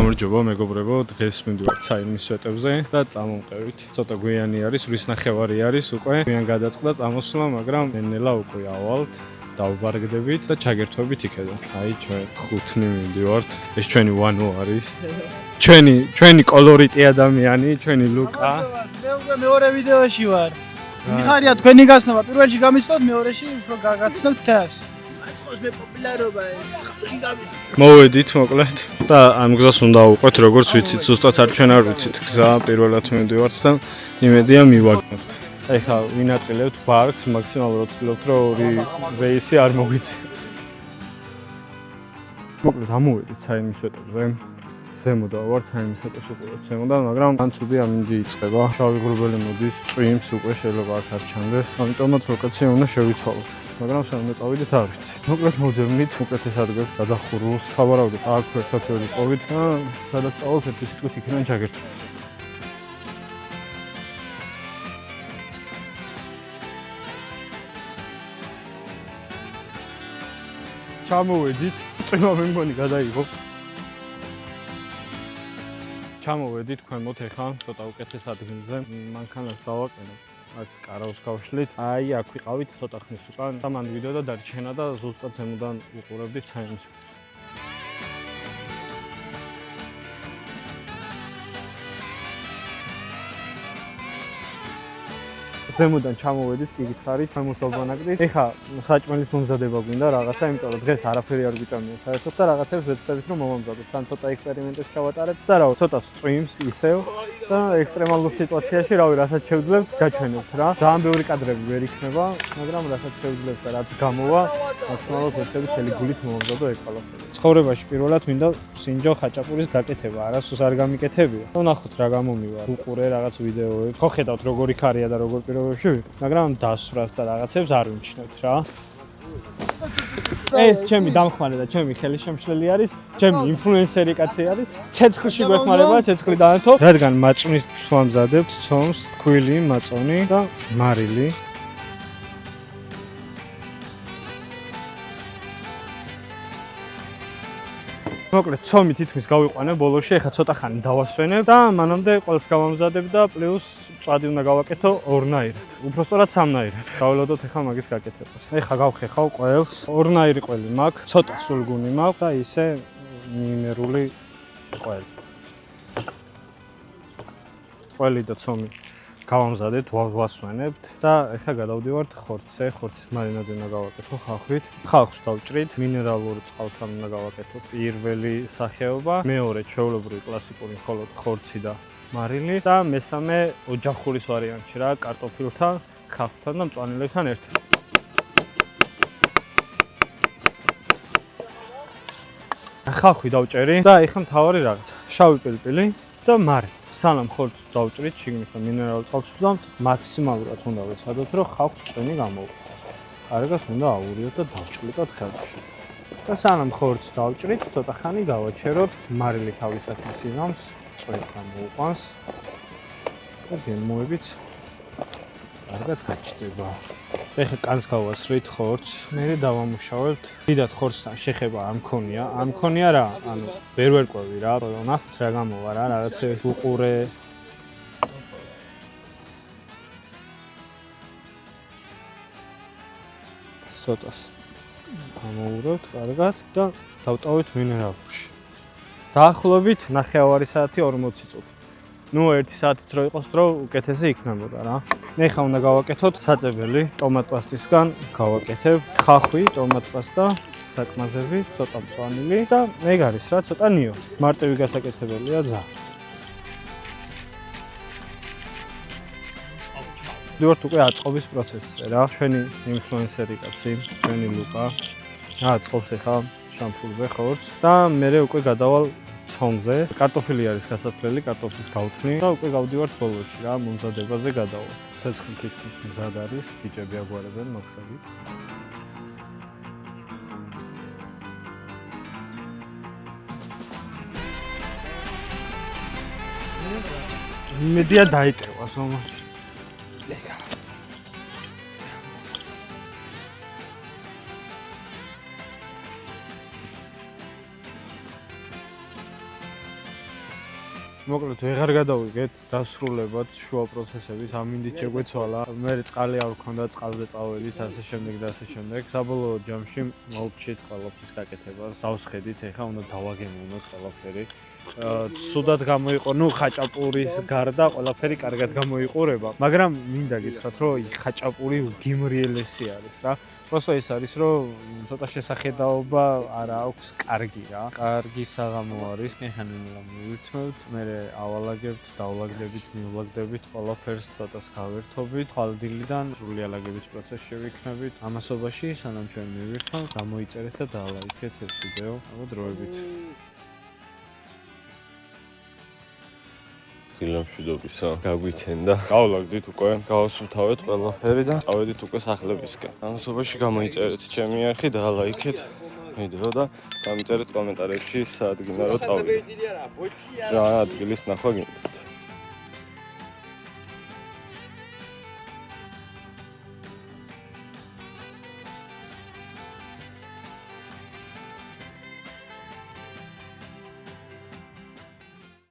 გამარჯობა მეგობრებო, დღეს მივდივართ საინმის სვეტებზე და წამომყევით. ცოტა გვიანი არის, რის ნახევარი არის უკვე. გვიან გადაწყდა წამოსვლა, მაგრამ ნელა უკვე ავალთ. დავბარგდებით და ჩაგერთვებით იქედან. აი ჩვენ ხუთნი მივდივართ. ეს ჩვენი ვანო არის. ჩვენი კოლორიტი ადამიანი, ჩვენი ლუკა. მე უკვე მეორე ვიდეოში ვარ. მიხარია თქვენი გასნობა. პირველში გამისწოთ, მეორეში უფრო გაგაცნობთ თავს. აწყოს მე პოპულარობა ეს ხალხი გამის. მოვედით მოკლედ და ამ გზას უნდა ავუყვეთ, როგორც ვიცით, ზუსტად არ ჩვენ არ ვიცით გზა, პირველად მივდივართ და იმედია მივაგებთ. ეხლა ვინაწილებთ ბარგს, მაქსიმალურად ვცდილობთ, რომ ორი რეისი არ მოგვიწიოს. მოკლედ ამოვედით საინმის სვეტებზე. ზემოდა ვართ საინმის სვეტებს უყურებთ ზემოდან, მაგრამ ან ცუდი ამინჯი იწყება. შავი გრუბელი მოდის, წვიმს უკვე შეიძლება არ ჩანდეს. ამიტომაც ლოკაცია უნდა შევიცვალოთ. მაგრამ სანამ წავიდეთ არ ვიცი. მოკლედ მოვძებნით უკეთეს ადგილს გადახურვას. ხავარავდით აქ ვერსათველი ყოვით და სადაც წავალთ ერთი სიტყვით იქიდან ჩაგერთვით. ჩამოვედით, წვიმა მე მგონი გადაიღო. ჩამოვედით ქვემოთ ეხლა ცოტა უკეთეს ადგილზე. მანქანას დავაყენებ. აქ კარავს გავშლით. აი აქ ვიყავით ცოტა ხნის უკან. ამან ვიდეო და დარჩენა და ზუსტად ზემოდან უყურებდით საინმის. ზემოდან ჩამოვედით, კი გითხარით, სამოსალბანაკდით. ეხლა საჭმელის მომზადება გვინდა რაღაცა, იმიტომ რომ დღეს არაფერი არ გვიწამია საერთოდ და რაღაცებს ვეცდებით რომ მომამზადოთ. თან ცოტა ექსპერიმენტებს ჩავატარებთ და რავი, ცოტა წვიმს ისევ და ექსტრემალურ სიტუაციაში რავი, რასაც შევძლებთ, გაჩვენებთ რა. ძალიან ბევრი კადრები ვერ იქნება, მაგრამ რასაც შევძლებთ და რაც გამოვა, მაქსიმალურად ვეცდებით მთელი გულით მომამზადო ეგ ყველაფერი. ცხოვრებაში პირველად მინდა სინჯო ხაჭაპურის გაკეთება, არასდროს არ გამიკეთებია. ნახოთ რა გამომივა. უყურე რაღაც ვიდეოებს. ხო ხედავთ როგორი ქარია და როგორ პირობებში ვიყავ, მაგრამ დასვრას და რაღაცებს არ ვიმჩნევთ რა. ეს ჩემი დამხმარე და ჩემი ხელშემშლელი არის, ჩემი ინფლუენსერი კაცი არის. ცეცხლში გვეხმარება, ცეცხლი დაანთო, რადგან მაწვნის ვამზადებთ, ცომს, ქვილი, მაწონი და მარილი. მოკლედ ცომი თითქმის გავიყვანებ ბოლოში, ეხლა ცოტა ხანი დავასვენებ და მანამდე ყველს გავამზადებ და პლუს მწვადი უნდა გავაკეთო ორნაირად. უბრალოდ სამნაირად. გაველოდოთ ეხლა მაგის გაკეთებას. ეხლა გავხეხავ ყველს. ორნაირი ყველი მაქვს, ცოტა სულგუნი მაქვს და ისე მინერული ყველი. ყველი და ცომი გავამზადეთ, ვასვენებთ და ეხლა გადავდივართ ხორცზე. ხორცის მარინადი უნდა გავაკეთო ხახვით. ხახვს დავჭრით, მინერალურ წყალთან უნდა გავაკეთო. პირველი სახეობა, მეორე ჩვეულებრივი კლასიკური მხოლოდ ხორცი და მარილი და მესამე ოჯახურის ვარიანტი რა, კარტოფილთან, ხახვთან და მწვანილებთან ერთად. ხახვი დავჭერი და ეხლა მთავარი რაღაცა, შავი პილპილი და მარილი. სანამ ხორცს დავჭრით, შიგნით მინერალურ წყალს ვზამთ, მაქსიმალურად უნდა ვეცადოთ, რომ ხახვს წვენი გამოვა. კარგად უნდა ავურიოთ და დავჭლიტოთ ხელში. და სანამ ხორცს დავჭრით, ცოტა ხანი გავაჩეროთ, მარილი თავისათვის იღამს, წვენი გამოუყვანს და გემოებით კარგად გაჩნდება. ეხლა კანს გავასრით ხორცს, მერე დავამუშავებთ. დიდად ხორცთან შეხება არ მქონია რა, ანუ ვერ ვერკვევი რა, ნახოთ რა გამოვა რა, რაღაცები უყურე. ცოტას ამოვურავთ კარგად და დავტოვეთ მინერალურში. დაახლოებით 9:30 საათი 40 წუთი. ნუ 1 საათიც რო იყოს დრო უკეთესი იქნებოდა რა. ეხლა უნდა გავაკეთოთ საწებელი ტომატპასტისგან გავაკეთებ ხახვი, ტომატპასტა, საკმაზები, ცოტა მწვანილი და ეგ არის რა, ცოტა ნიო. მარტივი გასაკეთებელია ძა. ვიდივართ უკვე აწყობის პროცესზე რა. ჩვენი ინფლუენსერი კაცი, ჩვენი ლუკა აწყობს ეხლა შამპურზე ხორცს და მე უკვე გადავალ ცომზე. კარტოფილი არის გასაცვლელი, კარტოფილის გავთვლი და უკვე გავდივართ ბოლოში რა, მომზადებაზე გადავალ. ცეცხლი თითქმის მზად არის, ბიჭები აგვარებენ მაქსებით. მედია დაიტევა სომაში. მოკლედ ვეღარ გადავიგეთ დასრულებად შუა პროცესების ამინდით შეგვეცვალა მე წყალი არ გქონდა წყალზე წავედით ასე შემდეგ და ასე შემდეგ საბოლოო ჯამში მოვჩით ყველაფრის გაკეთებას დავსხედით ეხლა უნდა დავაგემოვნოთ ყველაფერი სუდად გამოიყო ნუ ხაჭაპურის გარდა ყველაფერი კარგად გამოიყურება მაგრამ მინდა გითხრათ რომ ხაჭაპური გიმრიელესი არის რა просто ეს არის რომ ცოტა შესახედაობა არ აქვს კარგი რა კარგი საღამო არის ხანინლა მივირთმევთ მე ავალაგებთ დავალაგდებით მივлагдებით ყველაფერს ცოტას გავერთობით ხვალდილიდან სრული ალაგების პროცესში შევიქნებით ამასობაში სანამ ჩვენ მივირთმევთ გამოიწერეთ და დალაიქეთ ეს ვიდეო აბა დროებით მშვიდობისა გაგვიცენდა გავლაგდით უკვე გავასუფთავეთ ყველაფერი და წავედით უკვე სახლებისკენ ამასობაში გამოიწერეთ ჩემი არხი და ლაიქეთ ვიდეო და დამიწერეთ კომენტარებში სად გინდა რომ წავიდეთ რა ადგილის ნახვა გინდა